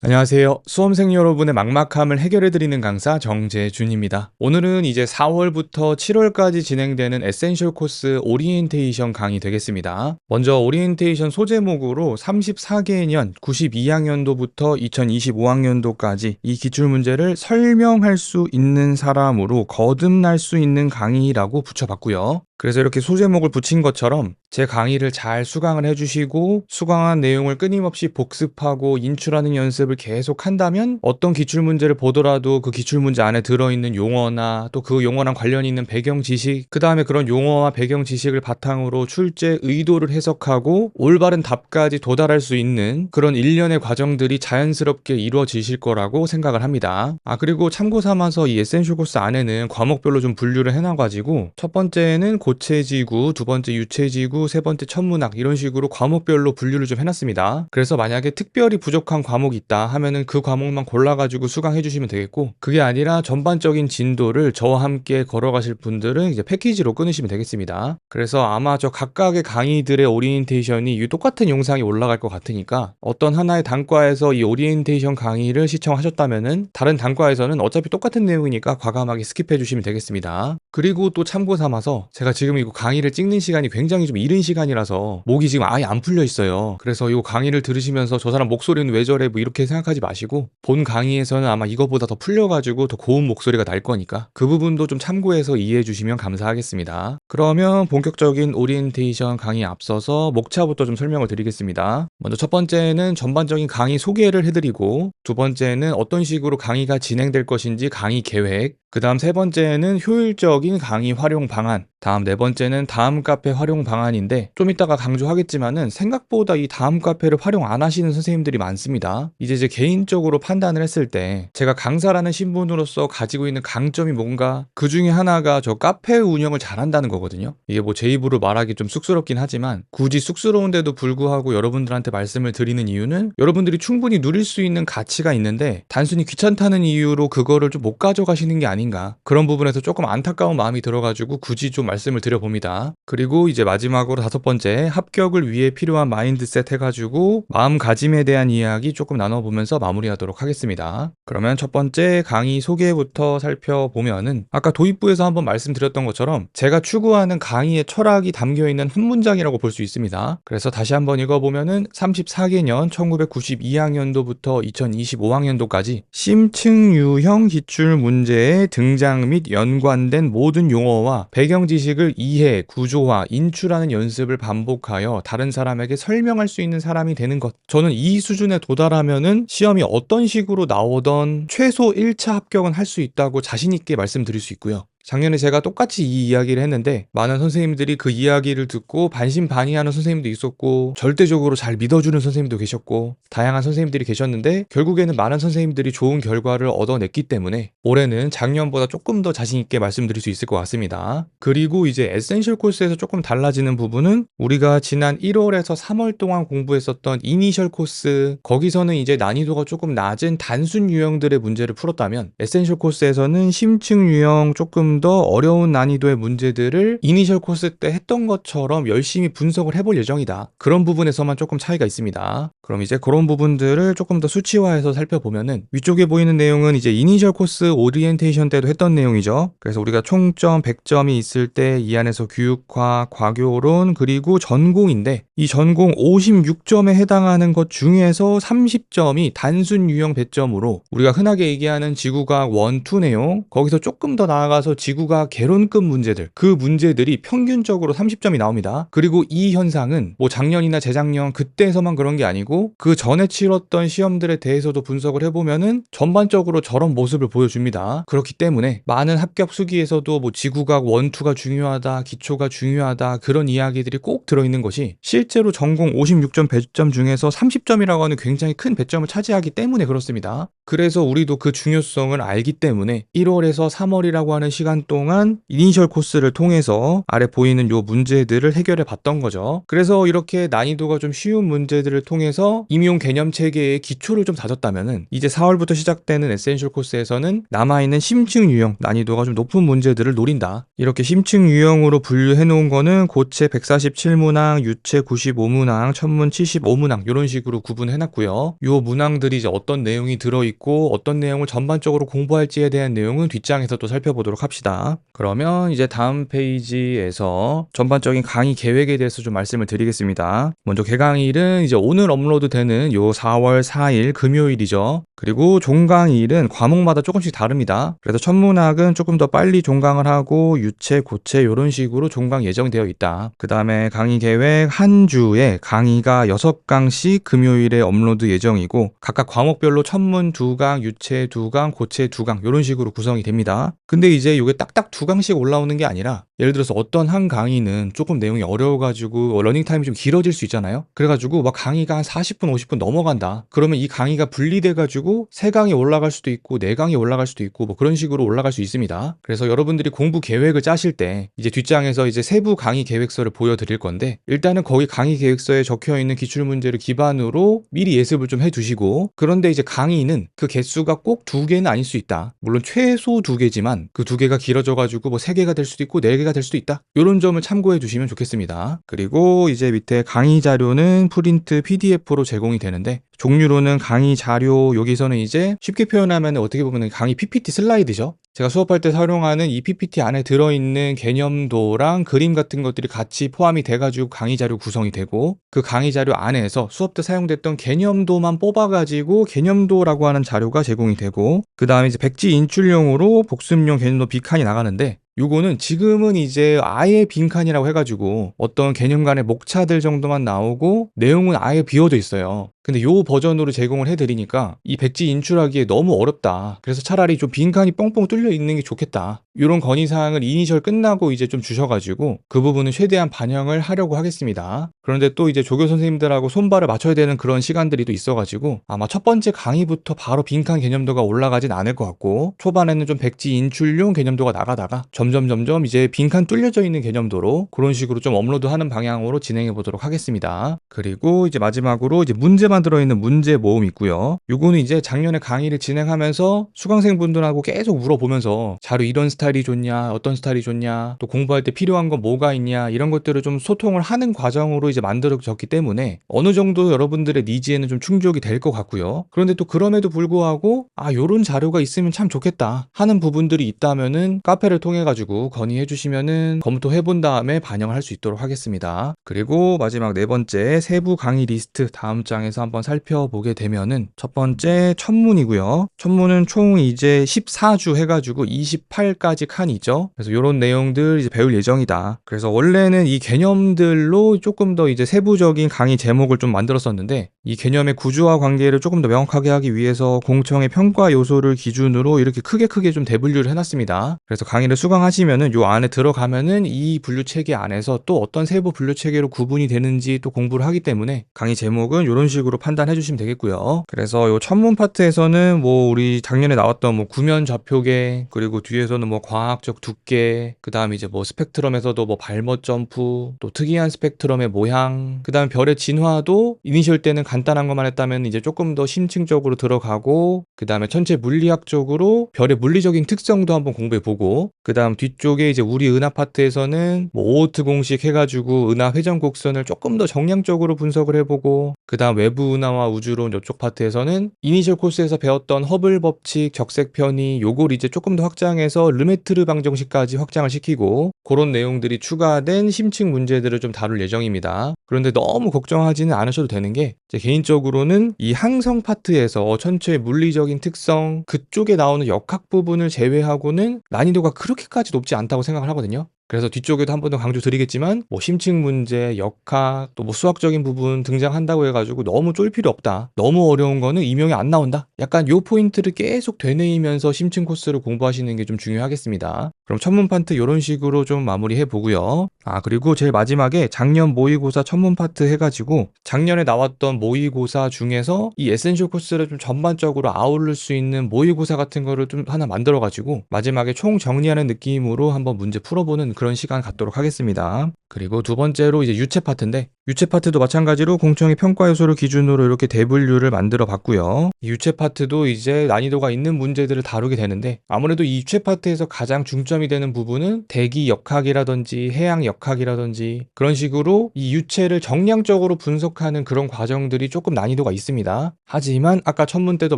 안녕하세요. 수험생 여러분의 막막함을 해결해드리는 강사 정재준입니다. 오늘은 이제 4월부터 7월까지 진행되는 에센셜 코스 오리엔테이션 강의 되겠습니다. 먼저 오리엔테이션 소제목으로 34개년 92학년도부터 2025학년도까지 이 기출문제를 설명할 수 있는 사람으로 거듭날 수 있는 강의라고 붙여봤고요. 그래서 이렇게 소제목을 붙인 것처럼 제 강의를 잘 수강을 해주시고 수강한 내용을 끊임없이 복습하고 인출하는 연습을 계속 한다면 어떤 기출문제를 보더라도 그 기출문제 안에 들어있는 용어나 또 그 용어랑 관련 있는 배경 지식, 그 다음에 그런 용어와 배경 지식을 바탕으로 출제 의도를 해석하고 올바른 답까지 도달할 수 있는 그런 일련의 과정들이 자연스럽게 이루어지실 거라고 생각을 합니다. 그리고 참고 삼아서 이 에센셜 코스 안에는 과목별로 좀 분류를 해놔가지고 첫 번째는 고체지구, 두 번째 유체지구, 세 번째 천문학 이런 식으로 과목별로 분류를 좀 해놨습니다. 그래서 만약에 특별히 부족한 과목이 있다 하면은 그 과목만 골라가지고 수강해 주시면 되겠고, 그게 아니라 전반적인 진도를 저와 함께 걸어가실 분들은 이제 패키지로 끊으시면 되겠습니다. 그래서 아마 저 각각의 강의들의 오리엔테이션이 똑같은 영상이 올라갈 것 같으니까 어떤 하나의 단과에서 이 오리엔테이션 강의를 시청하셨다면은 다른 단과에서는 어차피 똑같은 내용이니까 과감하게 스킵해 주시면 되겠습니다. 그리고 또 참고 삼아서 제가 지금 이거 강의를 찍는 시간이 굉장히 좀 이른 시간이라서 목이 지금 아예 안 풀려 있어요. 그래서 이거 강의를 들으시면서 저 사람 목소리는 왜 저래 뭐 이렇게 생각하지 마시고, 본 강의에서는 아마 이거보다 더 풀려가지고 더 고운 목소리가 날 거니까 그 부분도 좀 참고해서 이해해 주시면 감사하겠습니다. 그러면 본격적인 오리엔테이션 강의에 앞서서 목차부터 좀 설명을 드리겠습니다. 먼저 첫 번째는 전반적인 강의 소개를 해드리고, 두 번째는 어떤 식으로 강의가 진행될 것인지 강의 계획, 그 다음 세 번째는 효율적인 강의 활용 방안, 다음 네 번째는 다음 카페 활용 방안인데, 좀 이따가 강조하겠지만은 생각보다 이 다음 카페를 활용 안 하시는 선생님들이 많습니다. 이제 제 개인적으로 판단을 했을 때 제가 강사라는 신분으로서 가지고 있는 강점이 뭔가, 그 중에 하나가 저 카페 운영을 잘한다는 거거든요. 이게 뭐 제 입으로 말하기 좀 쑥스럽긴 하지만 굳이 쑥스러운데도 불구하고 여러분들한테 말씀을 드리는 이유는 여러분들이 충분히 누릴 수 있는 가치가 있는데 단순히 귀찮다는 이유로 그거를 좀 못 가져가시는 게 아닌가, 그런 부분에서 조금 안타까운 마음이 들어가지고 굳이 좀 말씀을 드려봅니다. 그리고 이제 마지막으로 다섯 번째, 합격을 위해 필요한 마인드셋 해가지고 마음가짐에 대한 이야기 조금 나눠보면서 마무리하도록 하겠습니다. 그러면 첫 번째 강의 소개부터 살펴보면은, 아까 도입부에서 한번 말씀드렸던 것처럼 제가 추구하는 강의의 철학이 담겨있는 한 문장이라고 볼 수 있습니다. 그래서 다시 한번 읽어보면은 34개년 1992학년도부터 2025학년도까지 심층 유형 기출 문제의 등장 및 연관된 모든 용어와 배경 지식을 이해, 구조화, 인출하는 연습을 반복하여 다른 사람에게 설명할 수 있는 사람이 되는 것. 저는 이 수준에 도달하면은 시험이 어떤 식으로 나오던 최소 1차 합격은 할 수 있다고 자신 있게 말씀드릴 수 있고요. 작년에 제가 똑같이 이 이야기를 했는데 많은 선생님들이 그 이야기를 듣고 반신반의하는 선생님도 있었고, 절대적으로 잘 믿어주는 선생님도 계셨고, 다양한 선생님들이 계셨는데 결국에는 많은 선생님들이 좋은 결과를 얻어냈기 때문에 올해는 작년보다 조금 더 자신 있게 말씀드릴 수 있을 것 같습니다. 그리고 이제 에센셜 코스에서 조금 달라지는 부분은, 우리가 지난 1월에서 3월 동안 공부했었던 이니셜 코스, 거기서는 이제 난이도가 조금 낮은 단순 유형들의 문제를 풀었다면 에센셜 코스에서는 심층 유형 조금 더 어려운 난이도의 문제들을 이니셜 코스 때 했던 것처럼 열심히 분석을 해볼 예정이다. 그런 부분에서만 조금 차이가 있습니다. 그럼 이제 그런 부분들을 조금 더 수치화해서 살펴보면은, 위쪽에 보이는 내용은 이제 이니셜 코스 오리엔테이션 때도 했던 내용이죠. 그래서 우리가 총점 100점이 있을 때 이 안에서 교육화, 과교론, 그리고 전공인데, 이 전공 56점에 해당하는 것 중에서 30점이 단순 유형 배점으로 우리가 흔하게 얘기하는 지구과학 1, 2 내용, 거기서 조금 더 나아가서 지구과학 개론급 문제들, 그 문제들이 평균적으로 30점이 나옵니다. 그리고 이 현상은 뭐 작년이나 재작년 그때에서만 그런 게 아니고 그 전에 치렀던 시험들에 대해서도 분석을 해보면은 전반적으로 저런 모습을 보여줍니다. 그렇기 때문에 많은 합격 수기에서도 뭐 지구과학 1, 2가 중요하다, 기초가 중요하다, 그런 이야기들이 꼭 들어있는 것이, 실제로 전공 56점 배점 중에서 30점이라고 하는 굉장히 큰 배점을 차지하기 때문에 그렇습니다. 그래서 우리도 그 중요성을 알기 때문에 1월에서 3월이라고 하는 시간 동안 이니셜 코스를 통해서 아래 보이는 요 문제들을 해결해 봤던 거죠. 그래서 이렇게 난이도가 좀 쉬운 문제들을 통해서 임용 개념 체계의 기초를 좀 다졌다면은 이제 4월부터 시작되는 에센셜 코스에서는 남아있는 심층 유형 난이도가 좀 높은 문제들을 노린다. 이렇게 심층 유형으로 분류해 놓은 거는 고체 147문항, 유체 95문항, 천문 75문항 이런 식으로 구분해 놨고요. 요 문항들이 이제 어떤 내용이 들어있고 어떤 내용을 전반적으로 공부할지에 대한 내용은 뒷장에서 또 살펴보도록 합시다. 그러면 이제 다음 페이지에서 전반적인 강의 계획에 대해서 좀 말씀을 드리겠습니다. 먼저 개강일은 이제 오늘 업로드되는 요 4월 4일 금요일이죠. 그리고 종강일은 과목마다 조금씩 다릅니다. 그래서 천문학은 조금 더 빨리 종강을 하고 유체, 고체 이런 식으로 종강 예정되어 있다. 그 다음에 강의 계획 한 주에 강의가 6강씩 금요일에 업로드 예정이고 각각 과목별로 천문 2강, 유체 2강, 고체 2강 이런 식으로 구성이 됩니다. 근데 이제 이게 딱딱 2강씩 올라오는 게 아니라 예를 들어서 어떤 한 강의는 조금 내용이 어려워가지고 러닝타임이 좀 길어질 수 있잖아요. 그래가지고 막 강의가 한 40분, 50분 넘어간다. 그러면 이 강의가 분리돼가지고 3강이 올라갈 수도 있고 4강이 올라갈 수도 있고 뭐 그런 식으로 올라갈 수 있습니다. 그래서 여러분들이 공부 계획을 짜실 때 이제 뒷장에서 이제 세부 강의 계획서를 보여드릴 건데 일단은 거기 강의 계획서에 적혀있는 기출문제를 기반으로 미리 예습을 좀 해두시고 그런데 이제 강의는 그 개수가 꼭 2개는 아닐 수 있다. 물론 최소 2개지만 그 2개가 길어져가지고 뭐 3개가 될 수도 있고 4개가 될 수도 있다. 이런 점을 참고해 두시면 좋겠습니다. 그리고 이제 밑에 강의 자료는 프린트 PDF로 제공이 되는데 종류로는 강의 자료 여기서는 이제 쉽게 표현하면 어떻게 보면 강의 PPT 슬라이드죠. 제가 수업할 때 사용하는 이 PPT 안에 들어있는 개념도랑 그림 같은 것들이 같이 포함이 돼가지고 강의 자료 구성이 되고 그 강의 자료 안에서 수업 때 사용됐던 개념도만 뽑아가지고 개념도라고 하는 자료가 제공이 되고 그 다음에 이제 백지 인출용으로 복습용 개념도 B칸이 나가는데 요거는 지금은 이제 아예 빈칸이라고 해가지고 어떤 개념 간의 목차들 정도만 나오고 내용은 아예 비워져 있어요. 근데 요 버전으로 제공을 해드리니까 이 백지 인출하기에 너무 어렵다. 그래서 차라리 좀 빈칸이 뻥뻥 뚫려 있는 게 좋겠다. 이런 건의사항을 이니셜 끝나고 이제 좀 주셔가지고 그 부분은 최대한 반영을 하려고 하겠습니다. 그런데 또 이제 조교 선생님들하고 손발을 맞춰야 되는 그런 시간들이 또 있어가지고 아마 첫 번째 강의부터 바로 빈칸 개념도가 올라가진 않을 것 같고 초반에는 좀 백지 인출용 개념도가 나가다가 점점 이제 빈칸 뚫려져 있는 개념도로 그런 식으로 좀 업로드하는 방향으로 진행해 보도록 하겠습니다. 그리고 이제 마지막으로 이제 문제만 들어있는 문제 모음 있고요. 요거는 이제 작년에 강의를 진행하면서 수강생분들하고 계속 물어보면서 자료 이런 스타일이 좋냐, 어떤 스타일이 좋냐, 또 공부할 때 필요한 건 뭐가 있냐 이런 것들을 좀 소통을 하는 과정으로 이제 만들어졌기 때문에 어느 정도 여러분들의 니즈에는 좀 충족이 될 것 같고요. 그런데 또 그럼에도 불구하고 요런 자료가 있으면 참 좋겠다 하는 부분들이 있다면은 카페를 통해 가지고 건의해 주시면은 검토해 본 다음에 반영을 할 수 있도록 하겠습니다. 그리고 마지막 네 번째 세부 강의 리스트 다음 장에서 한번 살펴보게 되면은 첫 번째 천문이고요. 천문은 총 이제 14주 해가지고 28까지 칸이죠. 그래서 이런 내용들 이제 배울 예정이다. 그래서 원래는 이 개념들로 조금 더 이제 세부적인 강의 제목을 좀 만들었었는데 이 개념의 구조와 관계를 조금 더 명확하게 하기 위해서 공청의 평가 요소를 기준으로 이렇게 크게 좀 대분류를 해놨습니다. 그래서 강의를 수강하시면은 요 안에 들어가면은 이 분류 체계 안에서 또 어떤 세부 분류 체계로 구분이 되는지 또 공부를 하기 때문에 강의 제목은 이런 식으로 판단해 주시면 되겠고요. 그래서 요 천문 파트에서는 뭐 우리 작년에 나왔던 뭐 구면 좌표계 그리고 뒤에서는 뭐 과학적 두께 그 다음에 이제 뭐 스펙트럼에서도 뭐 발못 점프 또 특이한 스펙트럼의 모양 그 다음에 별의 진화도 이니셜 때는 간단한 것만 했다면 이제 조금 더 심층적으로 들어가고 그 다음에 전체 물리학적으로 별의 물리적인 특성도 한번 공부해보고 그 다음 뒤쪽에 이제 우리 은하 파트에서는 뭐 오호트 공식 해가지고 은하 회전 곡선을 조금 더 정량적으로 분석을 해보고 그 다음 외부 은하와 우주론 이쪽 파트에서는 이니셜 코스에서 배웠던 허블 법칙, 적색 편의 요걸 이제 조금 더 확장해서 르메트르 방정식까지 확장을 시키고 그런 내용들이 추가된 심층 문제들을 좀 다룰 예정입니다. 그런데 너무 걱정하지는 않으셔도 되는 게 제 개인적으로는 이 항성 파트에서 전체의 물리적인 특성 그쪽에 나오는 역학 부분을 제외하고는 난이도가 그렇게까지 높지 않다고 생각을 하거든요. 그래서 뒤쪽에도 한 번 더 강조드리겠지만 뭐 심층 문제, 역학, 또 뭐 수학적인 부분 등장한다고 해가지고 너무 쫄 필요 없다. 너무 어려운 거는 임용이 안 나온다. 약간 요 포인트를 계속 되뇌이면서 심층 코스를 공부하시는 게 좀 중요하겠습니다. 그럼 천문 파트 이런 식으로 좀 마무리해 보고요. 그리고 제일 마지막에 작년 모의고사 천문 파트 해가지고 작년에 나왔던 모의고사 중에서 이 에센셜 코스를 좀 전반적으로 아우를 수 있는 모의고사 같은 거를 좀 하나 만들어가지고 마지막에 총 정리하는 느낌으로 한번 문제 풀어보는 그런 시간 갖도록 하겠습니다. 그리고 두 번째로 이제 유체 파트인데, 유체 파트도 마찬가지로 공청회 평가 요소를 기준으로 이렇게 대분류를 만들어 봤고요. 이 유체 파트도 이제 난이도가 있는 문제들을 다루게 되는데, 아무래도 이 유체 파트에서 가장 중점이 되는 부분은 대기 역학이라든지 해양 역학이라든지 그런 식으로 이 유체를 정량적으로 분석하는 그런 과정들이 조금 난이도가 있습니다. 하지만 아까 천문 때도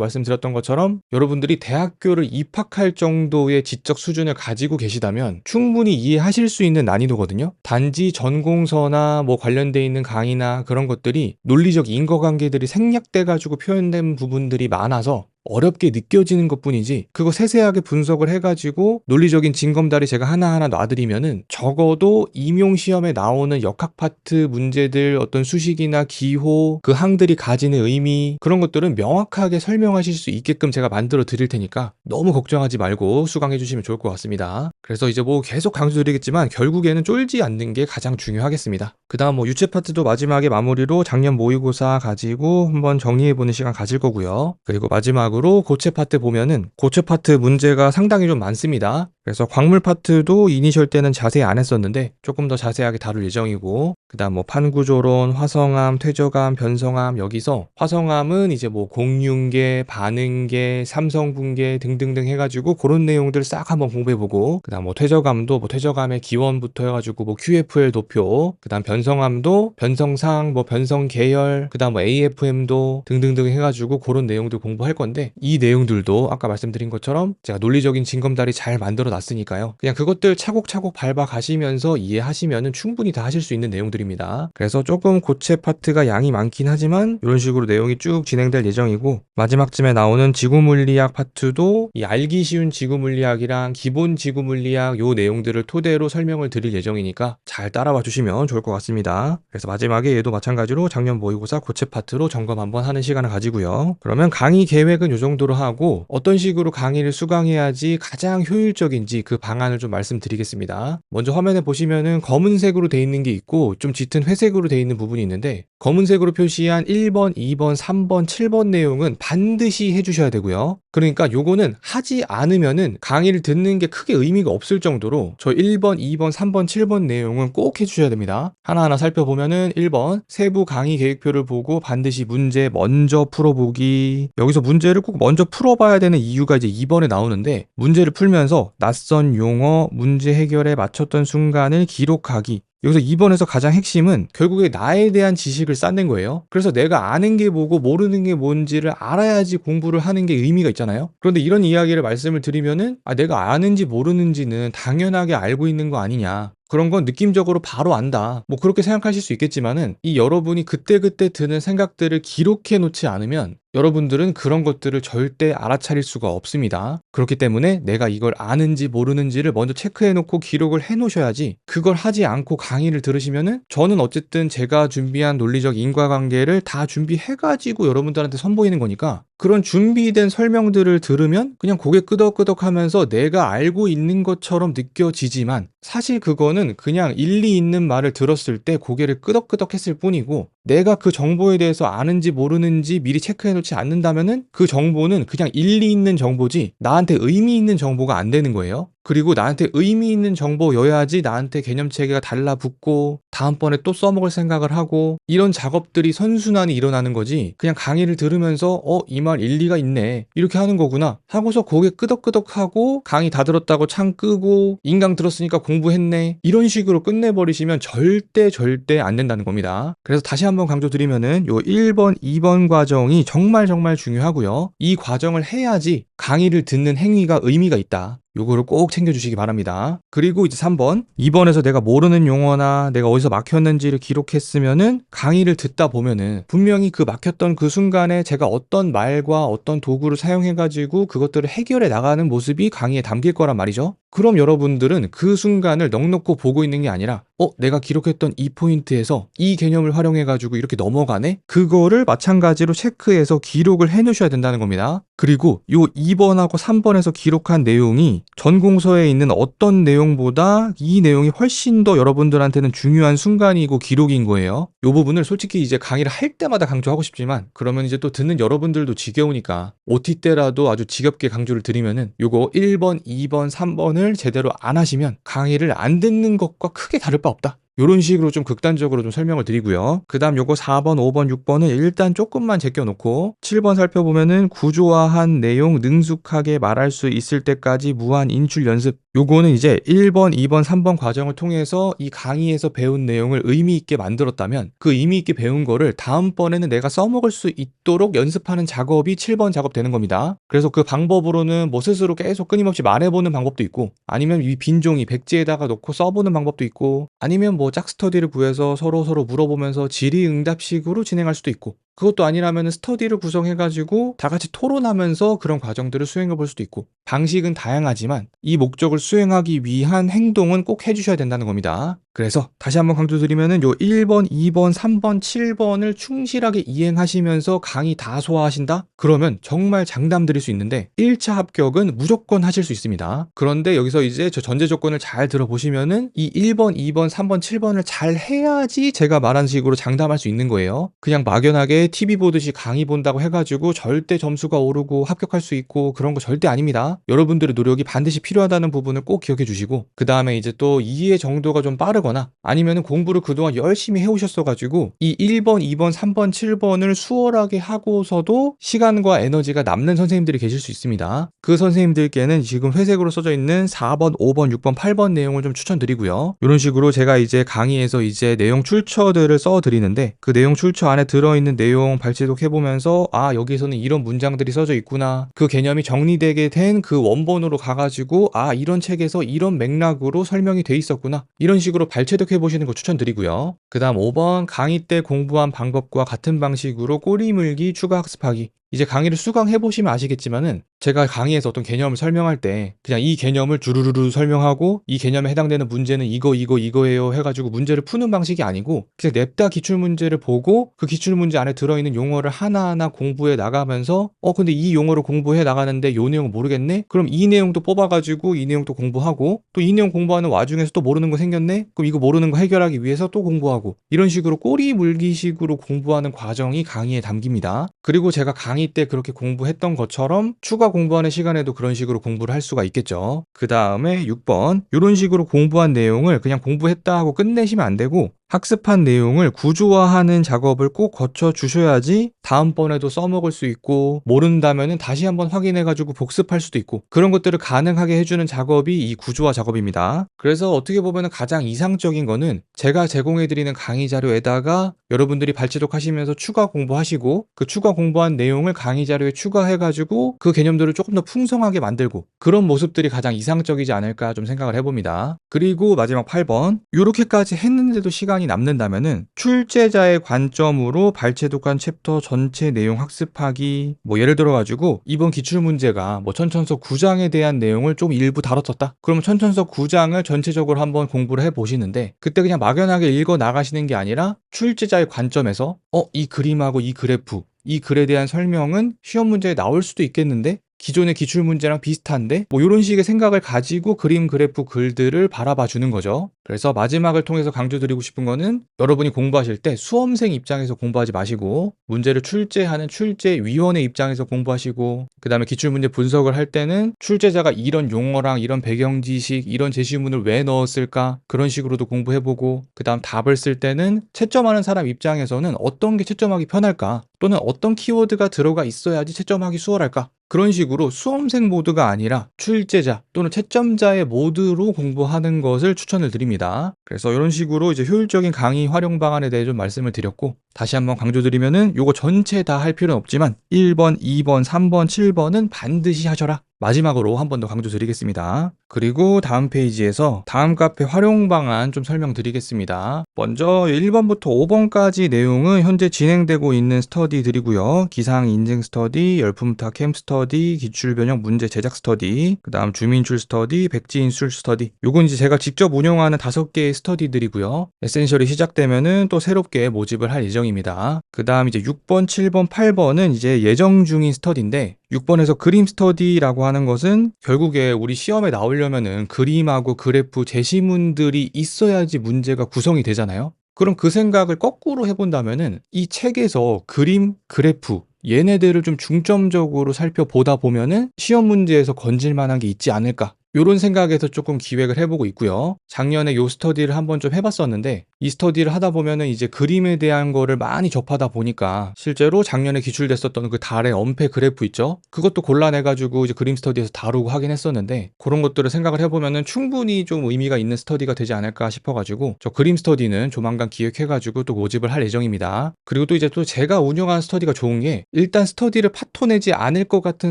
말씀드렸던 것처럼 여러분들이 대학교를 입학할 정도의 지적 수준을 가지고 계시다면 충분히 이해하실 수 있는 난이도거든요. 단지 전공서나 뭐 관련돼 있는 강의나 그런 것들이 논리적 인과관계들이 생략돼 가지고 표현된 부분들이 많아서 어렵게 느껴지는 것뿐이지, 그거 세세하게 분석을 해가지고 논리적인 징검다리 제가 하나하나 놔드리면은 적어도 임용시험에 나오는 역학 파트 문제들, 어떤 수식이나 기호, 그 항들이 가지는 의미, 그런 것들은 명확하게 설명하실 수 있게끔 제가 만들어 드릴 테니까 너무 걱정하지 말고 수강해 주시면 좋을 것 같습니다. 그래서 이제 뭐 계속 강조드리겠지만 결국에는 쫄지 않는 게 가장 중요하겠습니다. 그 다음 뭐 유체 파트도 마지막에 마무리로 작년 모의고사 가지고 한번 정리해보는 시간 가질 거고요. 그리고 마지막으로 고체 파트 보면은 고체 파트 문제가 상당히 좀 많습니다. 그래서 광물 파트도 이니셜 때는 자세히 안 했었는데 조금 더 자세하게 다룰 예정이고, 그 다음 뭐 판구조론, 화성암, 퇴적암, 변성암, 여기서 화성암은 이제 뭐 공융계, 반응계, 삼성분계 등등등 해가지고 그런 내용들 싹 한번 공부해보고, 그 다음 뭐 퇴적암도 뭐 퇴적암의 기원부터 해가지고 뭐 QFL 도표, 그 다음 변성암도 변성상, 뭐 변성계열, 그 다음 뭐 AFM도 등등등 해가지고 그런 내용들 공부할 건데, 이 내용들도 아까 말씀드린 것처럼 제가 논리적인 징검다리 잘 만들어 놨으니까요. 그냥 그것들 차곡차곡 밟아 가시면서 이해하시면은 충분히 다 하실 수 있는 내용들입니다. 그래서 조금 고체 파트가 양이 많긴 하지만 이런 식으로 내용이 쭉 진행될 예정이고, 마지막쯤에 나오는 지구물리학 파트도 이 알기 쉬운 지구물리학이랑 기본 지구물리학 요 내용들을 토대로 설명을 드릴 예정이니까 잘 따라와 주시면 좋을 것 같습니다. 그래서 마지막에 얘도 마찬가지로 작년 모의고사 고체 파트로 점검 한번 하는 시간을 가지고요. 그러면 강의 계획은 요 정도로 하고 어떤 식으로 강의를 수강해야지 가장 효율적인지 그 방안을 좀 말씀드리겠습니다. 먼저 화면에 보시면은 검은색으로 돼 있는 게 있고 좀 짙은 회색으로 돼 있는 부분이 있는데, 검은색으로 표시한 1번, 2번, 3번, 7번 내용은 반드시 해주셔야 되고요. 그러니까 요거는 하지 않으면은 강의를 듣는 게 크게 의미가 없을 정도로 저 1번, 2번, 3번, 7번 내용은 꼭 해주셔야 됩니다. 하나하나 살펴보면은 1번 세부 강의 계획표를 보고 반드시 문제 먼저 풀어보기. 여기서 문제를 꼭 먼저 풀어봐야 되는 이유가 이제 2번에 나오는데, 문제를 풀면서 낯선 용어, 문제 해결에 맞췄던 순간을 기록하기. 여기서 2번에서 가장 핵심은 결국에 나에 대한 지식을 쌓는 거예요. 그래서 내가 아는 게 뭐고 모르는 게 뭔지를 알아야지 공부를 하는 게 의미가 있잖아요. 그런데 이런 이야기를 말씀을 드리면은 내가 아는지 모르는지는 당연하게 알고 있는 거 아니냐, 그런 건 느낌적으로 바로 안다, 뭐 그렇게 생각하실 수 있겠지만은 이 여러분이 그때그때 드는 생각들을 기록해 놓지 않으면 여러분들은 그런 것들을 절대 알아차릴 수가 없습니다. 그렇기 때문에 내가 이걸 아는지 모르는지를 먼저 체크해 놓고 기록을 해 놓으셔야지, 그걸 하지 않고 강의를 들으시면은, 저는 어쨌든 제가 준비한 논리적 인과관계를 다 준비해 가지고 여러분들한테 선보이는 거니까 그런 준비된 설명들을 들으면 그냥 고개 끄덕끄덕 하면서 내가 알고 있는 것처럼 느껴지지만 사실 그거는 그냥 일리 있는 말을 들었을 때 고개를 끄덕끄덕 했을 뿐이고, 내가 그 정보에 대해서 아는지 모르는지 미리 체크해 놓지 않는다면은 그 정보는 그냥 일리 있는 정보지 나한테 의미 있는 정보가 안 되는 거예요. 그리고 나한테 의미 있는 정보여야지 나한테 개념체계가 달라붙고 다음번에 또 써먹을 생각을 하고, 이런 작업들이 선순환이 일어나는 거지, 그냥 강의를 들으면서 이 말 일리가 있네 이렇게 하는 거구나 하고서 고개 끄덕끄덕하고 강의 다 들었다고 창 끄고 인강 들었으니까 공부했네 이런 식으로 끝내버리시면 절대 안 된다는 겁니다. 그래서 다시 한번 강조드리면은 요 1번, 2번 과정이 정말 중요하고요. 이 과정을 해야지 강의를 듣는 행위가 의미가 있다. 요거를 꼭 챙겨주시기 바랍니다. 그리고 이제 3번, 2번에서 내가 모르는 용어나 내가 어디서 막혔는지를 기록했으면은 강의를 듣다 보면은 분명히 그 막혔던 그 순간에 제가 어떤 말과 어떤 도구를 사용해가지고 그것들을 해결해 나가는 모습이 강의에 담길 거란 말이죠. 그럼 여러분들은 그 순간을 넋 놓고 보고 있는 게 아니라 내가 기록했던 이 포인트에서 이 개념을 활용해 가지고 이렇게 넘어가네? 그거를 마찬가지로 체크해서 기록을 해 놓으셔야 된다는 겁니다. 그리고 요 2번하고 3번에서 기록한 내용이 전공서에 있는 어떤 내용보다 이 내용이 훨씬 더 여러분들한테는 중요한 순간이고 기록인 거예요. 요 부분을 솔직히 이제 강의를 할 때마다 강조하고 싶지만 그러면 이제 또 듣는 여러분들도 지겨우니까 OT 때라도 아주 지겹게 강조를 드리면은 요거 1번, 2번, 3번을 제대로 안 하시면 강의를 안 듣는 것과 크게 다를 바 없다. 요런 식으로 좀 극단적으로 좀 설명을 드리고요. 그 다음 요거 4번, 5번, 6번은 일단 조금만 제껴놓고 7번 살펴보면은 구조화한 내용 능숙하게 말할 수 있을 때까지 무한 인출 연습. 요거는 이제 1번, 2번, 3번 과정을 통해서 이 강의에서 배운 내용을 의미 있게 만들었다면 그 의미 있게 배운 거를 다음번에는 내가 써먹을 수 있도록 연습하는 작업이 7번 작업 되는 겁니다. 그래서 그 방법으로는 뭐 스스로 계속 끊임없이 말해보는 방법도 있고 아니면 이 빈종이 백지에다가 놓고 써보는 방법도 있고 아니면 뭐 짝스터디를 구해서 서로 물어보면서 질의응답식으로 진행할 수도 있고 그것도 아니라면 스터디를 구성해가지고 다 같이 토론하면서 그런 과정들을 수행해 볼 수도 있고 방식은 다양하지만 이 목적을 수행하기 위한 행동은 꼭 해주셔야 된다는 겁니다. 그래서 다시 한번 강조드리면은 요 1번, 2번, 3번, 7번을 충실하게 이행하시면서 강의 다 소화하신다? 그러면 정말 장담 드릴 수 있는데 1차 합격은 무조건 하실 수 있습니다. 그런데 여기서 이제 저 전제 조건을 잘 들어보시면은 이 1번, 2번, 3번, 7번을 잘 해야지 제가 말한 식으로 장담할 수 있는 거예요. 그냥 막연하게 TV 보듯이 강의 본다고 해가지고 절대 점수가 오르고 합격할 수 있고 그런 거 절대 아닙니다. 여러분들의 노력이 반드시 필요하다는 부분을 꼭 기억해 주시고 그 다음에 이제 또 이해 정도가 좀 빠르거나 아니면은 공부를 그동안 열심히 해오셨어가지고 이 1번, 2번, 3번, 7번을 수월하게 하고서도 시간과 에너지가 남는 선생님들이 계실 수 있습니다. 그 선생님들께는 지금 회색으로 써져 있는 4번, 5번, 6번, 8번 내용을 좀 추천드리고요. 이런 식으로 제가 이제 강의에서 이제 내용 출처들을 써드리는데 그 내용 출처 안에 들어있는 내용 발제독 해보면서 아 여기서는 이런 문장들이 써져 있구나 그 개념이 정리되게 된 그 원본으로 가가지고 아 이런 책에서 이런 맥락으로 설명이 돼 있었구나 이런 식으로 발제독 해보시는 거 추천드리고요. 그 다음 5번 강의 때 공부한 방법과 같은 방식으로 꼬리물기 추가 학습하기. 이제 강의를 수강해보시면 아시겠지만은 제가 강의에서 어떤 개념을 설명할 때 그냥 이 개념을 주르르르 설명하고 이 개념에 해당되는 문제는 이거예요 해가지고 문제를 푸는 방식이 아니고 그냥 냅다 기출문제를 보고 그 기출문제 안에 들어있는 용어를 하나하나 공부해 나가면서 근데 이 용어를 공부해 나가는데 요 내용 모르겠네? 그럼 이 내용도 뽑아가지고 이 내용도 공부하고 또 이 내용 공부하는 와중에서 또 모르는 거 생겼네? 그럼 이거 모르는 거 해결하기 위해서 또 공부하고 이런 식으로 꼬리 물기식으로 공부하는 과정이 강의에 담깁니다. 그리고 제가 강의 때 그렇게 공부했던 것처럼 추가 공부하는 시간에도 그런 식으로 공부를 할 수가 있겠죠. 그 다음에 6번 이런 식으로 공부한 내용을 그냥 공부했다 하고 끝내시면 안 되고 학습한 내용을 구조화하는 작업을 꼭 거쳐 주셔야지 다음번에도 써먹을 수 있고 모른다면은 다시 한번 확인해가지고 복습할 수도 있고 그런 것들을 가능하게 해주는 작업이 이 구조화 작업입니다. 그래서 어떻게 보면 가장 이상적인 거는 제가 제공해드리는 강의 자료에다가 여러분들이 발제독 하시면서 추가 공부하시고 그 추가 공부한 내용을 강의 자료에 추가해가지고 그 개념들을 조금 더 풍성하게 만들고 그런 모습들이 가장 이상적이지 않을까 좀 생각을 해봅니다. 그리고 마지막 8번 이렇게까지 했는데도 시간이 남는다면은 출제자의 관점으로 발제독한 챕터 전체 내용 학습하기 뭐 예를 들어가지고 이번 기출문제가 뭐 천천서 9장에 대한 내용을 좀 일부 다뤘었다 그러면 천천서 9장을 전체적으로 한번 공부를 해보시는데 그때 그냥 막연하게 읽어 나가시는 게 아니라 출제자의 관점에서 이 그림하고 이 그래프 이 글에 대한 설명은 시험 문제에 나올 수도 있겠는데 기존의 기출문제랑 비슷한데 뭐 이런 식의 생각을 가지고 그림 그래프 글들을 바라봐 주는 거죠. 그래서 마지막을 통해서 강조드리고 싶은 거는 여러분이 공부하실 때 수험생 입장에서 공부하지 마시고 문제를 출제하는 출제위원회 입장에서 공부하시고 그 다음에 기출문제 분석을 할 때는 출제자가 이런 용어랑 이런 배경 지식 이런 제시문을 왜 넣었을까 그런 식으로도 공부해보고 그 다음 답을 쓸 때는 채점하는 사람 입장에서는 어떤 게 채점하기 편할까 또는 어떤 키워드가 들어가 있어야지 채점하기 수월할까 그런 식으로 수험생 모드가 아니라 출제자 또는 채점자의 모드로 공부하는 것을 추천을 드립니다. 그래서 이런 식으로 이제 효율적인 강의 활용 방안에 대해 좀 말씀을 드렸고 다시 한번 강조드리면은 요거 전체 다 할 필요는 없지만 1번, 2번, 3번, 7번은 반드시 하셔라. 마지막으로 한 번 더 강조드리겠습니다. 그리고 다음 페이지에서 다음 카페 활용 방안 좀 설명드리겠습니다. 먼저 1번부터 5번까지 내용은 현재 진행되고 있는 스터디들이고요. 기상 인증 스터디, 열품타 캠 스터디, 기출 변형 문제 제작 스터디, 그 다음 주민출 스터디, 백지 인출 스터디. 요건 이제 제가 직접 운영하는 5개의 스터디들이고요. 에센셜이 시작되면은 또 새롭게 모집을 할 예정입니다. 그 다음 이제 6번, 7번, 8번은 이제 예정 중인 스터디인데 6번에서 그림 스터디라고 하는 것은 결국에 우리 시험에 나오려면은 그림하고 그래프 제시문들이 있어야지 문제가 구성이 되잖아요. 그럼 그 생각을 거꾸로 해본다면은 이 책에서 그림, 그래프 얘네들을 좀 중점적으로 살펴보다 보면은 시험 문제에서 건질 만한 게 있지 않을까. 요런 생각에서 조금 기획을 해보고 있고요. 작년에 요 스터디를 한번 좀 해봤었는데 이 스터디를 하다 보면은 이제 그림에 대한 거를 많이 접하다 보니까 실제로 작년에 기출됐었던 그 달의 엄폐 그래프 있죠? 그것도 골라내가지고 이제 그림 스터디에서 다루고 하긴 했었는데 그런 것들을 생각을 해보면은 충분히 좀 의미가 있는 스터디가 되지 않을까 싶어가지고 저 그림 스터디는 조만간 기획해가지고 또 모집을 할 예정입니다. 그리고 또 이제 또 제가 운영하는 스터디가 좋은 게 일단 스터디를 파토내지 않을 것 같은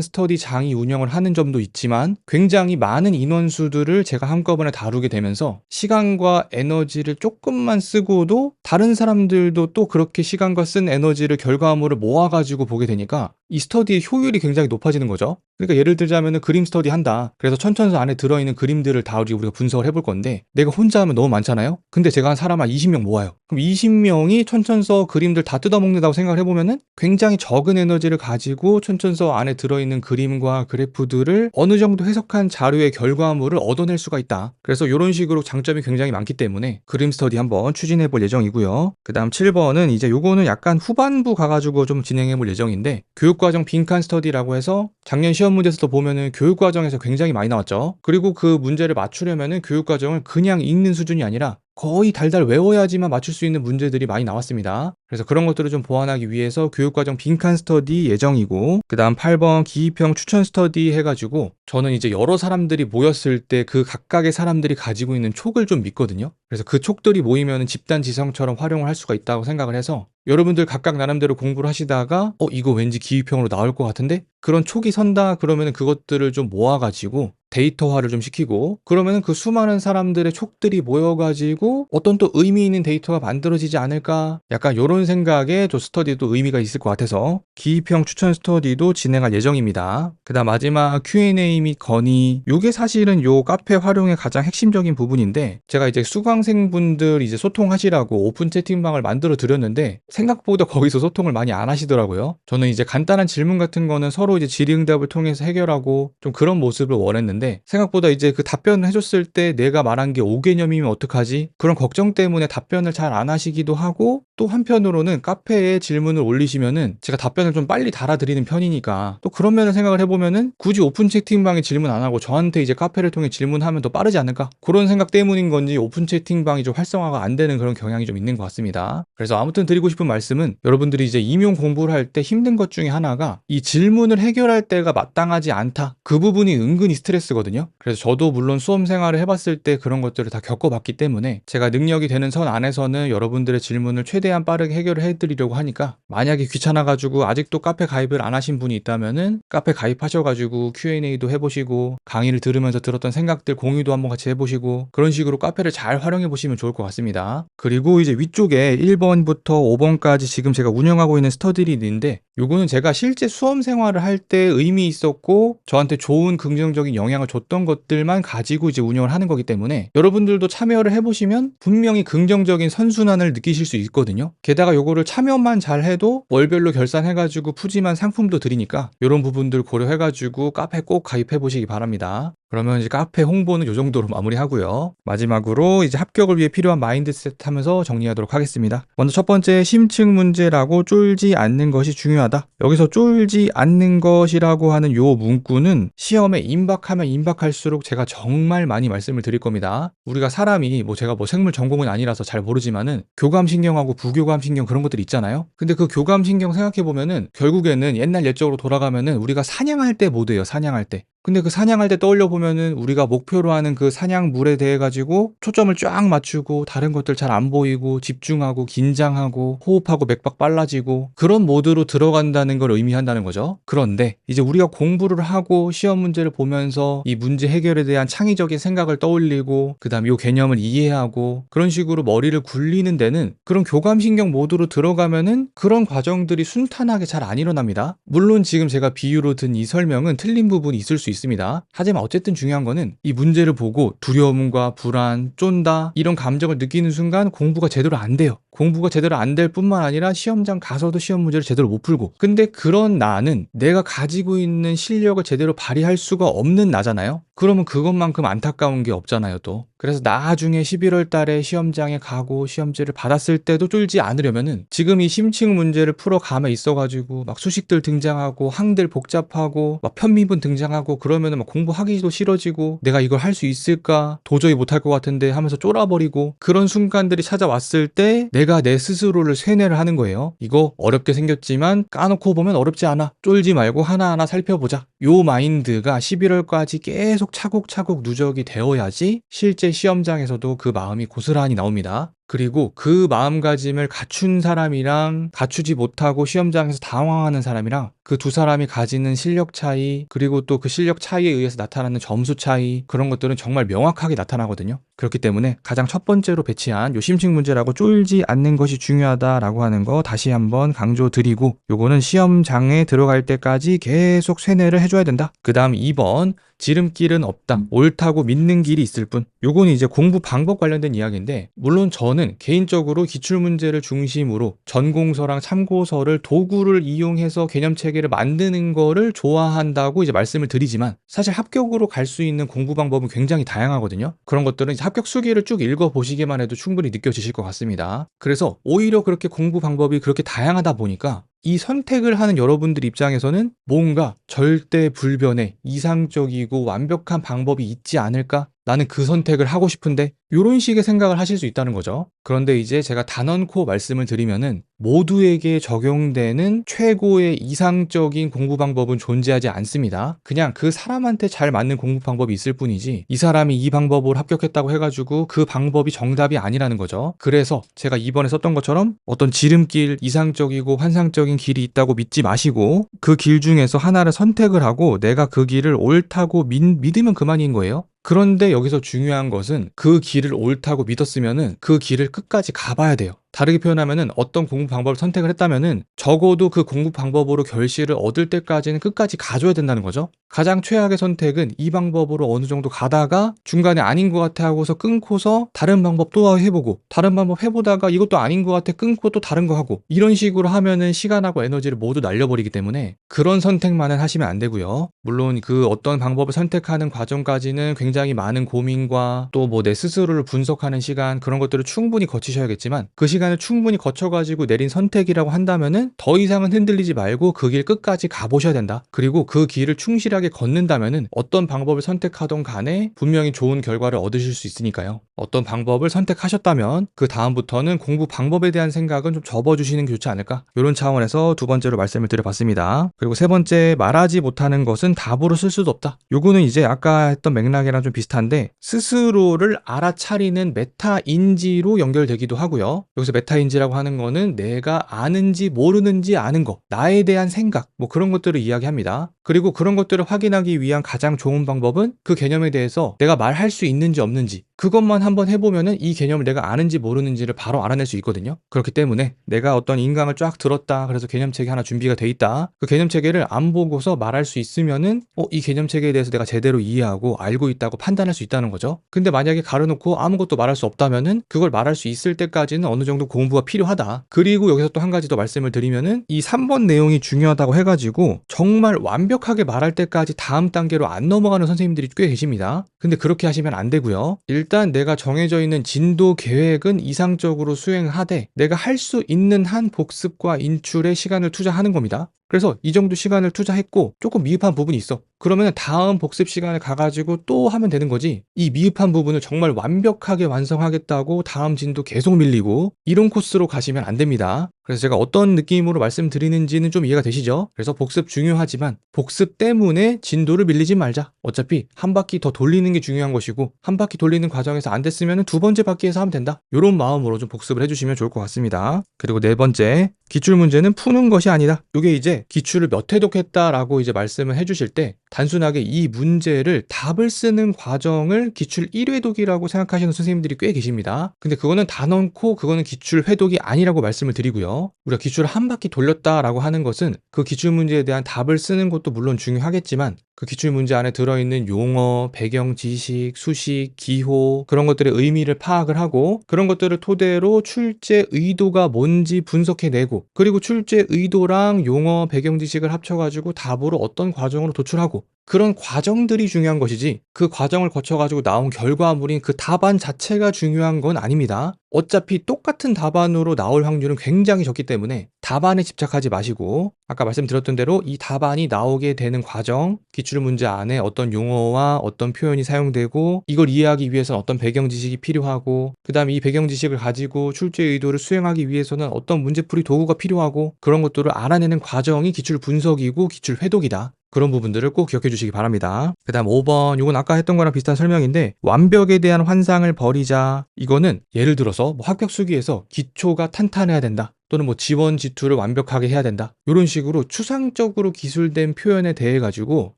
스터디장이 운영을 하는 점도 있지만 굉장히 많은 인원수들을 제가 한꺼번에 다루게 되면서 시간과 에너지를 조금만 쓰고도 다른 사람들도 또 그렇게 시간과 쓴 에너지를 결과물을 모아가지고 보게 되니까 이 스터디의 효율이 굉장히 높아지는 거죠. 그러니까 예를 들자면은 그림 스터디 한다. 그래서 천천서 안에 들어있는 그림들을 다 우리가 분석을 해볼 건데 내가 혼자 하면 너무 많잖아요. 근데 제가 한 사람 한 20명 모아요. 그럼 20명이 천천서 그림들 다 뜯어먹는다고 생각을 해보면은 굉장히 적은 에너지를 가지고 천천서 안에 들어있는 그림과 그래프들을 어느 정도 해석한 자료의 결과물을 얻어낼 수가 있다. 그래서 이런 식으로 장점이 굉장히 많기 때문에 그림 스터디 한번 추진해 볼 예정이고요. 그 다음 7번은 이제 요거는 약간 후반부 가가지고 좀 진행해 볼 예정인데 교육과정 빈칸 스터디라고 해서 작년 시험 문제에서도 보면은 교육과정에서 굉장히 많이 나왔죠. 그리고 그 문제를 맞추려면은 교육과정을 그냥 읽는 수준이 아니라 거의 달달 외워야지만 맞출 수 있는 문제들이 많이 나왔습니다. 그래서 그런 것들을 좀 보완하기 위해서 교육과정 빈칸 스터디 예정이고 그 다음 8번 기입형 추천 스터디 해가지고 저는 이제 여러 사람들이 모였을 때 그 각각의 사람들이 가지고 있는 촉을 좀 믿거든요. 그래서 그 촉들이 모이면 집단 지성처럼 활용을 할 수가 있다고 생각을 해서 여러분들 각각 나름대로 공부를 하시다가 이거 왠지 기입형으로 나올 것 같은데 그런 촉이 선다 그러면은 그것들을 좀 모아가지고 데이터화를 좀 시키고 그러면은 그 수많은 사람들의 촉들이 모여가지고 어떤 또 의미 있는 데이터가 만들어지지 않을까 약간 이런 생각에 저 스터디도 의미가 있을 것 같아서 기입형 추천 스터디도 진행할 예정입니다. 그 다음 마지막 Q&A 및 건의 요게 사실은 요 카페 활용의 가장 핵심적인 부분인데 제가 이제 수강생분들 이제 소통하시라고 오픈 채팅방을 만들어 드렸는데 생각보다 거기서 소통을 많이 안 하시더라고요. 저는 이제 간단한 질문 같은 거는 서로 이제 질의응답을 통해서 해결하고 좀 그런 모습을 원했는데 생각보다 이제 그 답변을 해줬을 때 내가 말한 게 오개념이면 어떡하지? 그런 걱정 때문에 답변을 잘 안 하시기도 하고 또 한편으로는 카페에 질문을 올리시면은 제가 답변을 좀 빨리 달아드리는 편이니까 또 그런 면을 생각을 해보면은 굳이 오픈 채팅방에 질문 안 하고 저한테 이제 카페를 통해 질문하면 더 빠르지 않을까? 그런 생각 때문인 건지 오픈 채팅방이 좀 활성화가 안 되는 그런 경향이 좀 있는 것 같습니다. 그래서 아무튼 드리고 싶은 말씀은 여러분들이 이제 임용 공부를 할 때 힘든 것 중에 하나가 이 질문을 해결할 때가 마땅하지 않다. 그 부분이 은근히 스트레스거든요. 그래서 저도 물론 수험 생활을 해봤을 때 그런 것들을 다 겪어봤기 때문에 제가 능력이 되는 선 안에서는 여러분들의 질문을 최대한 빠르게 해결을 해드리려고 하니까 만약에 귀찮아가지고 아직도 카페 가입을 안 하신 분이 있다면은 카페 가입하셔가지고 Q&A도 해보시고 강의를 들으면서 들었던 생각들 공유도 한번 같이 해보시고 그런 식으로 카페를 잘 활용해 보시면 좋을 것 같습니다. 그리고 이제 위쪽에 1번부터 5번까지 지금 제가 운영하고 있는 스터디들이 있는데 요거는 제가 실제 수험 생활을 할 때 의미 있었고 저한테 좋은 긍정적인 영향을 줬던 것들만 가지고 이제 운영을 하는 거기 때문에 여러분들도 참여를 해보시면 분명히 긍정적인 선순환을 느끼실 수 있거든요. 게다가 요거를 참여만 잘 해도 월별로 결산해가지고 푸짐한 상품도 드리니까 이런 부분들 고려해가지고 카페 꼭 가입해 보시기 바랍니다. 그러면 이제 카페 홍보는 이 정도로 마무리하고요. 마지막으로 이제 합격을 위해 필요한 마인드셋 하면서 정리하도록 하겠습니다. 먼저 첫 번째 심층 문제라고 쫄지 않는 것이 중요하다. 여기서 쫄지 않는 것이라고 하는 요 문구는 시험에 임박하면 임박할수록 제가 정말 많이 말씀을 드릴 겁니다. 우리가 사람이 제가 생물 전공은 아니라서 잘 모르지만은 교감신경하고 부교감신경 그런 것들이 있잖아요. 근데 그 교감신경 생각해보면은 결국에는 옛날 옛적으로 돌아가면은 우리가 사냥할 때 모드예요. 사냥할 때. 근데 그 사냥할 때 떠올려 보면은 우리가 목표로 하는 그 사냥물에 대해 가지고 초점을 쫙 맞추고 다른 것들 잘 안 보이고 집중하고 긴장하고 호흡하고 맥박 빨라지고 그런 모드로 들어간다는 걸 의미한다는 거죠. 그런데 이제 우리가 공부를 하고 시험 문제를 보면서 이 문제 해결에 대한 창의적인 생각을 떠올리고 그다음에 이 개념을 이해하고 그런 식으로 머리를 굴리는 데는 그런 교감신경 모드로 들어가면은 그런 과정들이 순탄하게 잘 안 일어납니다. 물론 지금 제가 비유로 든 이 설명은 틀린 부분이 있을 수 있습니다. 하지만 어쨌든 중요한 거는 이 문제를 보고 두려움과 불안, 쫀다 이런 감정을 느끼는 순간 공부가 제대로 안 돼요. 공부가 제대로 안 될 뿐만 아니라 시험장 가서도 시험 문제를 제대로 못 풀고. 근데 그런 나는 내가 가지고 있는 실력을 제대로 발휘할 수가 없는 나잖아요. 그러면 그것만큼 안타까운 게 없잖아요, 또. 그래서 나중에 11월 달에 시험장에 가고 시험지를 받았을 때도 쫄지 않으려면은 지금 이 심층 문제를 풀어 감에 있어가지고 막 수식들 등장하고 항들 복잡하고 막 편미분 등장하고 그러면은 막 공부하기도 싫어지고 내가 이걸 할 수 있을까? 도저히 못할 것 같은데 하면서 쫄아버리고 그런 순간들이 찾아왔을 때 내가 내 스스로를 세뇌를 하는 거예요. 이거 어렵게 생겼지만 까놓고 보면 어렵지 않아. 쫄지 말고 하나하나 살펴보자. 요 마인드가 11월까지 계속 차곡차곡 누적이 되어야지 실제 시험장에서도 그 마음이 고스란히 나옵니다. 그리고 그 마음가짐을 갖춘 사람이랑 갖추지 못하고 시험장에서 당황하는 사람이랑 그 두 사람이 가지는 실력 차이, 그리고 또 그 실력 차이에 의해서 나타나는 점수 차이, 그런 것들은 정말 명확하게 나타나거든요. 그렇기 때문에 가장 첫 번째로 배치한 요 심층 문제라고 쫄지 않는 것이 중요하다라고 하는 거 다시 한번 강조드리고, 요거는 시험장에 들어갈 때까지 계속 세뇌를 해줘야 된다. 그 다음 2번, 지름길은 없다. 옳다고 믿는 길이 있을 뿐. 요건 이제 공부 방법 관련된 이야기인데, 물론 저는 개인적으로 기출문제를 중심으로 전공서랑 참고서를 도구를 이용해서 개념체계를 만드는 거를 좋아한다고 이제 말씀을 드리지만, 사실 합격으로 갈 수 있는 공부 방법은 굉장히 다양하거든요. 그런 것들은 이제 합격 수기를 쭉 읽어보시기만 해도 충분히 느껴지실 것 같습니다. 그래서 오히려 그렇게 공부 방법이 그렇게 다양하다 보니까 이 선택을 하는 여러분들 입장에서는 뭔가 절대 불변의 이상적이고 완벽한 방법이 있지 않을까? 나는 그 선택을 하고 싶은데, 이런 식의 생각을 하실 수 있다는 거죠. 그런데 이제 제가 단언코 말씀을 드리면은 모두에게 적용되는 최고의 이상적인 공부 방법은 존재하지 않습니다. 그냥 그 사람한테 잘 맞는 공부 방법이 있을 뿐이지, 이 사람이 이 방법으로 합격했다고 해가지고 그 방법이 정답이 아니라는 거죠. 그래서 제가 이번에 썼던 것처럼 어떤 지름길, 이상적이고 환상적인 길이 있다고 믿지 마시고 그 길 중에서 하나를 선택을 하고 내가 그 길을 옳다고 믿으면 그만인 거예요. 그런데 여기서 중요한 것은 그 길을 옳다고 믿었으면은 그 길을 끝까지 가봐야 돼요. 다르게 표현하면은 어떤 공부 방법을 선택을 했다면은 적어도 그 공부 방법으로 결실을 얻을 때까지는 끝까지 가줘야 된다는 거죠. 가장 최악의 선택은 이 방법으로 어느 정도 가다가 중간에 아닌 것 같아 하고서 끊고서 다른 방법 또 해보고, 다른 방법 해보다가 이것도 아닌 것 같아 끊고 또 다른 거 하고, 이런 식으로 하면은 시간하고 에너지를 모두 날려버리기 때문에 그런 선택만은 하시면 안 되고요. 물론 그 어떤 방법을 선택하는 과정까지는 굉장히 많은 고민과 또 뭐 내 스스로를 분석하는 시간, 그런 것들을 충분히 거치셔야겠지만, 그 시간을 충분히 거쳐가지고 내린 선택이라고 한다면은 더 이상은 흔들리지 말고 그 길 끝까지 가보셔야 된다. 그리고 그 길을 충실하게 걷는다면은 어떤 방법을 선택하던 간에 분명히 좋은 결과를 얻으실 수 있으니까요. 어떤 방법을 선택하셨다면 그 다음부터는 공부 방법에 대한 생각은 좀 접어주시는 게 좋지 않을까, 이런 차원에서 두 번째로 말씀을 드려봤습니다. 그리고 세 번째, 말하지 못하는 것은 답으로 쓸 수도 없다. 요거는 이제 아까 했던 맥락이랑 좀 비슷한데, 스스로를 알아차리는 메타인지로 연결되기도 하고요. 여기서 메타인지라고 하는 거는 내가 아는지 모르는지 아는 거, 나에 대한 생각, 뭐 그런 것들을 이야기합니다. 그리고 그런 것들을 확인하기 위한 가장 좋은 방법은 그 개념에 대해서 내가 말할 수 있는지 없는지, 그것만 한번 해보면은 이 개념을 내가 아는지 모르는지를 바로 알아낼 수 있거든요. 그렇기 때문에 내가 어떤 인강을 쫙 들었다, 그래서 개념체계 하나 준비가 돼 있다, 그 개념체계를 안 보고서 말할 수 있으면은 이 개념체계에 대해서 내가 제대로 이해하고 알고 있다고 판단할 수 있다는 거죠. 근데 만약에 가려놓고 아무것도 말할 수 없다면은 그걸 말할 수 있을 때까지는 어느 정도 공부가 필요하다. 그리고 여기서 또 한 가지 더 말씀을 드리면은 이 3번 내용이 중요하다고 해가지고 정말 완벽하게 말할 때까지 다음 단계로 안 넘어가는 선생님들이 꽤 계십니다. 근데 그렇게 하시면 안 되고요. 일단 내가 정해져 있는 진도 계획은 이상적으로 수행하되 내가 할 수 있는 한 복습과 인출에 시간을 투자하는 겁니다. 그래서 이 정도 시간을 투자했고 조금 미흡한 부분이 있어. 그러면 다음 복습 시간에 가가지고 또 하면 되는 거지. 이 미흡한 부분을 정말 완벽하게 완성하겠다고 다음 진도 계속 밀리고 이런 코스로 가시면 안 됩니다. 그래서 제가 어떤 느낌으로 말씀드리는지는 좀 이해가 되시죠? 그래서 복습 중요하지만 복습 때문에 진도를 밀리지 말자. 어차피 한 바퀴 더 돌리는 게 중요한 것이고 한 바퀴 돌리는 과정에서 안 됐으면 두 번째 바퀴에서 하면 된다. 이런 마음으로 좀 복습을 해주시면 좋을 것 같습니다. 그리고 네 번째, 기출 문제는 푸는 것이 아니다. 이게 이제 기출을 몇 회독했다라고 이제 말씀을 해주실 때 단순하게 이 문제를 답을 쓰는 과정을 기출 1회독이라고 생각하시는 선생님들이 꽤 계십니다. 근데 그거는 단언코 그거는 기출 회독이 아니라고 말씀을 드리고요. 우리가 기출을 한 바퀴 돌렸다라고 하는 것은 그 기출 문제에 대한 답을 쓰는 것도 물론 중요하겠지만 그 기출 문제 안에 들어있는 용어, 배경 지식, 수식, 기호 그런 것들의 의미를 파악을 하고 그런 것들을 토대로 출제 의도가 뭔지 분석해내고 그리고 출제 의도랑 용어, 배경 지식을 합쳐가지고 답으로 어떤 과정으로 도출하고 그런 과정들이 중요한 것이지 그 과정을 거쳐가지고 나온 결과물인 그 답안 자체가 중요한 건 아닙니다. 어차피 똑같은 답안으로 나올 확률은 굉장히 적기 때문에 답안에 집착하지 마시고 아까 말씀드렸던 대로 이 답안이 나오게 되는 과정, 기출문제 안에 어떤 용어와 어떤 표현이 사용되고 이걸 이해하기 위해서는 어떤 배경 지식이 필요하고 그 다음에 이 배경 지식을 가지고 출제 의도를 수행하기 위해서는 어떤 문제풀이 도구가 필요하고 그런 것들을 알아내는 과정이 기출 분석이고 기출 회독이다. 그런 부분들을 꼭 기억해 주시기 바랍니다. 그 다음 5번, 이건 아까 했던 거랑 비슷한 설명인데 완벽에 대한 환상을 버리자. 이거는 예를 들어서 뭐 합격 수기에서 기초가 탄탄해야 된다. 또는 뭐 지원 지투를 완벽하게 해야 된다. 이런 식으로 추상적으로 기술된 표현에 대해 가지고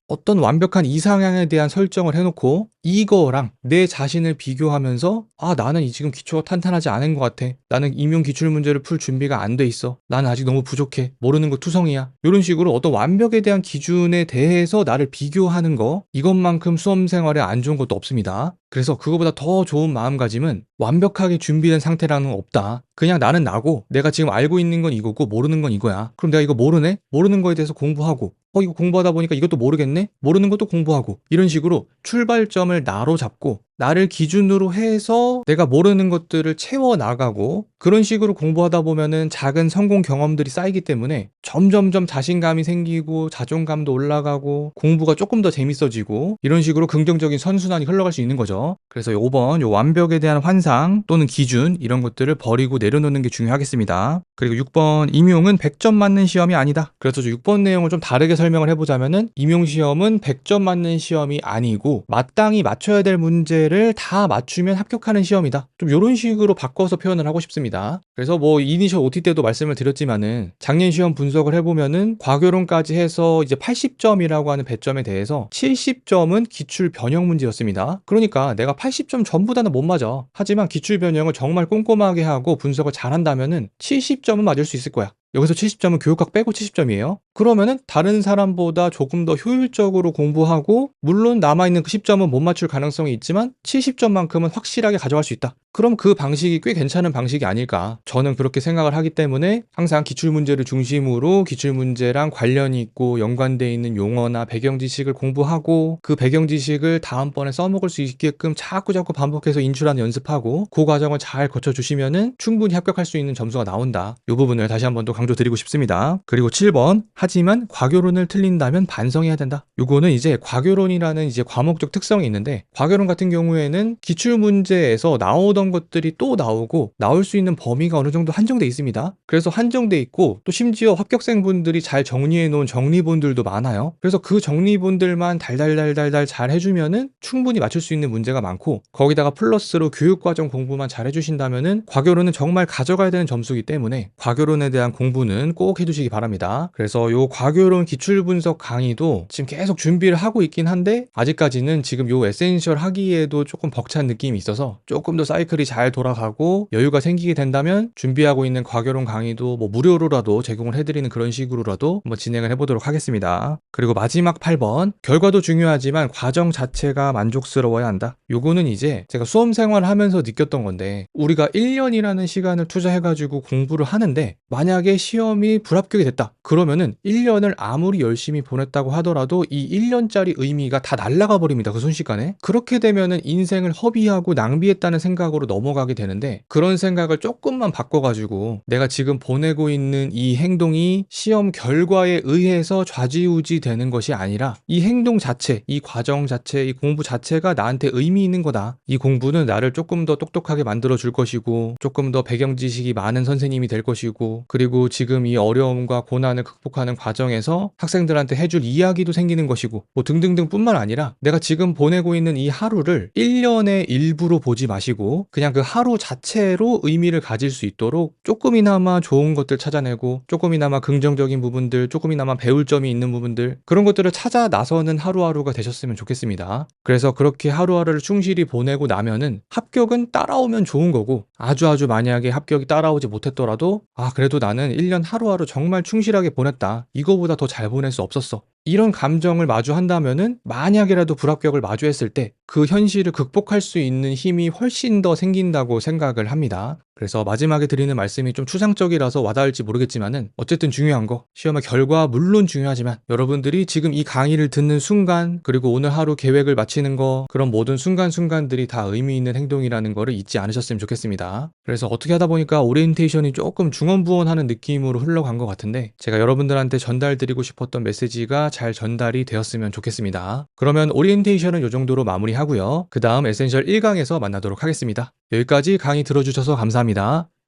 어떤 완벽한 이상향에 대한 설정을 해놓고 이거랑 내 자신을 비교하면서 아 나는 지금 기초가 탄탄하지 않은 것 같아. 나는 임용 기출 문제를 풀 준비가 안 돼 있어. 나는 아직 너무 부족해. 모르는 거 투성이야. 이런 식으로 어떤 완벽에 대한 기준에 대해서 나를 비교하는 거 이것만큼 수험 생활에 안 좋은 것도 없습니다. 그래서 그거보다 더 좋은 마음가짐은 완벽하게 준비된 상태라는 건 없다. 그냥 나는 나고 내가 지금 알고 있는 건 이거고 모르는 건 이거야. 그럼 내가 이거 모르네? 모르는 거에 대해서 공부하고 이거 공부하다 보니까 이것도 모르겠네? 모르는 것도 공부하고 이런 식으로 출발점을 나로 잡고 나를 기준으로 해서 내가 모르는 것들을 채워나가고 그런 식으로 공부하다 보면은 작은 성공 경험들이 쌓이기 때문에 점점점 자신감이 생기고 자존감도 올라가고 공부가 조금 더 재밌어지고 이런 식으로 긍정적인 선순환이 흘러갈 수 있는 거죠. 그래서 5번 완벽에 대한 환상 또는 기준 이런 것들을 버리고 내려놓는 게 중요하겠습니다. 그리고 6번 임용은 100점 맞는 시험이 아니다. 그래서 6번 내용을 좀 다르게 설명을 해보자면은 임용시험은 100점 맞는 시험이 아니고 마땅히 맞춰야 될 문제를 다 맞추면 합격하는 시험이다. 좀 이런 식으로 바꿔서 표현을 하고 싶습니다. 그래서 뭐 이니셜 OT 때도 말씀을 드렸지만은 작년 시험 분석을 해보면은 과교론까지 해서 이제 80점이라고 하는 배점에 대해서 70점은 기출 변형 문제였습니다. 그러니까 내가 80점 전부 다는 못 맞아. 하지만 기출 변형을 정말 꼼꼼하게 하고 분석을 잘한다면은 70점은 맞을 수 있을 거야. 여기서 70점은 교육학 빼고 70점이에요. 그러면은 다른 사람보다 조금 더 효율적으로 공부하고 물론 남아있는 그 10점은 못 맞출 가능성이 있지만 70점만큼은 확실하게 가져갈 수 있다. 그럼 그 방식이 꽤 괜찮은 방식이 아닐까. 저는 그렇게 생각을 하기 때문에 항상 기출문제를 중심으로 기출문제랑 관련이 있고 연관되어 있는 용어나 배경 지식을 공부하고 그 배경 지식을 다음번에 써먹을 수 있게끔 자꾸 반복해서 인출하는 연습하고 그 과정을 잘 거쳐주시면은 충분히 합격할 수 있는 점수가 나온다. 이 부분을 다시 한번 또 강조드리고 싶습니다. 그리고 7번 하지만 과교론을 틀린다면 반성해야 된다. 요거는 이제 과교론이라는 이제 과목적 특성이 있는데 과교론 같은 경우에는 기출문제에서 나오던 것들이 또 나오고 나올 수 있는 범위가 어느 정도 한정돼 있습니다. 그래서 한정돼 있고 또 심지어 합격생분들이 잘 정리해 놓은 정리본들도 많아요. 그래서 그 정리본들만 달달달달달 잘 해주면은 충분히 맞출 수 있는 문제가 많고 거기다가 플러스로 교육과정 공부만 잘 해주신다면은 과교론은 정말 가져가야 되는 점수이기 때문에 과교론에 대한 공부는 꼭 해주시기 바랍니다. 그래서 요 과교론 기출분석 강의도 지금 계속 준비를 하고 있긴 한데 아직까지는 지금 요 에센셜 하기에도 조금 벅찬 느낌이 있어서 조금 더 사이클이 잘 돌아가고 여유가 생기게 된다면 준비하고 있는 과교론 강의도 뭐 무료로라도 제공을 해드리는 그런 식으로라도 한번 진행을 해보도록 하겠습니다. 그리고 마지막 8번 결과도 중요하지만 과정 자체가 만족스러워야 한다. 요거는 이제 제가 수험 생활을 하면서 느꼈던 건데 우리가 1년이라는 시간을 투자해가지고 공부를 하는데 만약에 시험이 불합격이 됐다. 그러면은 1년을 아무리 열심히 보냈다고 하더라도 이 1년짜리 의미가 다 날아가 버립니다. 그 순식간에. 그렇게 되면은 인생을 허비하고 낭비했다는 생각으로 쪽으로 넘어가게 되는데, 그런 생각을 조금만 바꿔가지고 내가 지금 보내고 있는 이 행동이 시험 결과에 의해서 좌지우지 되는 것이 아니라 이 행동 자체, 이 과정 자체, 이 공부 자체가 나한테 의미 있는 거다. 이 공부는 나를 조금 더 똑똑하게 만들어 줄 것이고, 조금 더 배경 지식이 많은 선생님이 될 것이고, 그리고 지금 이 어려움과 고난을 극복하는 과정에서 학생들한테 해줄 이야기도 생기는 것이고, 뭐 등등등 뿐만 아니라 내가 지금 보내고 있는 이 하루를 1년의 일부로 보지 마시고 그냥 그 하루 자체로 의미를 가질 수 있도록 조금이나마 좋은 것들 찾아내고, 조금이나마 긍정적인 부분들, 조금이나마 배울 점이 있는 부분들, 그런 것들을 찾아 나서는 하루하루가 되셨으면 좋겠습니다. 그래서 그렇게 하루하루를 충실히 보내고 나면은 합격은 따라오면 좋은 거고, 아주 만약에 합격이 따라오지 못했더라도 그래도 나는 1년 하루하루 정말 충실하게 보냈다, 이거보다 더 잘 보낼 수 없었어, 이런 감정을 마주한다면은 만약이라도 불합격을 마주했을 때 그 현실을 극복할 수 있는 힘이 훨씬 더 생긴다고 생각을 합니다. 그래서 마지막에 드리는 말씀이 좀 추상적이라서 와닿을지 모르겠지만은, 어쨌든 중요한 거, 시험의 결과 물론 중요하지만 여러분들이 지금 이 강의를 듣는 순간, 그리고 오늘 하루 계획을 마치는 거, 그런 모든 순간순간들이 다 의미 있는 행동이라는 거를 잊지 않으셨으면 좋겠습니다. 그래서 어떻게 하다 보니까 오리엔테이션이 조금 중언부언하는 느낌으로 흘러간 것 같은데, 제가 여러분들한테 전달드리고 싶었던 메시지가 잘 전달이 되었으면 좋겠습니다. 그러면 오리엔테이션은 이 정도로 마무리하고요. 그 다음 에센셜 1강에서 만나도록 하겠습니다. 여기까지 강의 들어주셔서 감사합니다.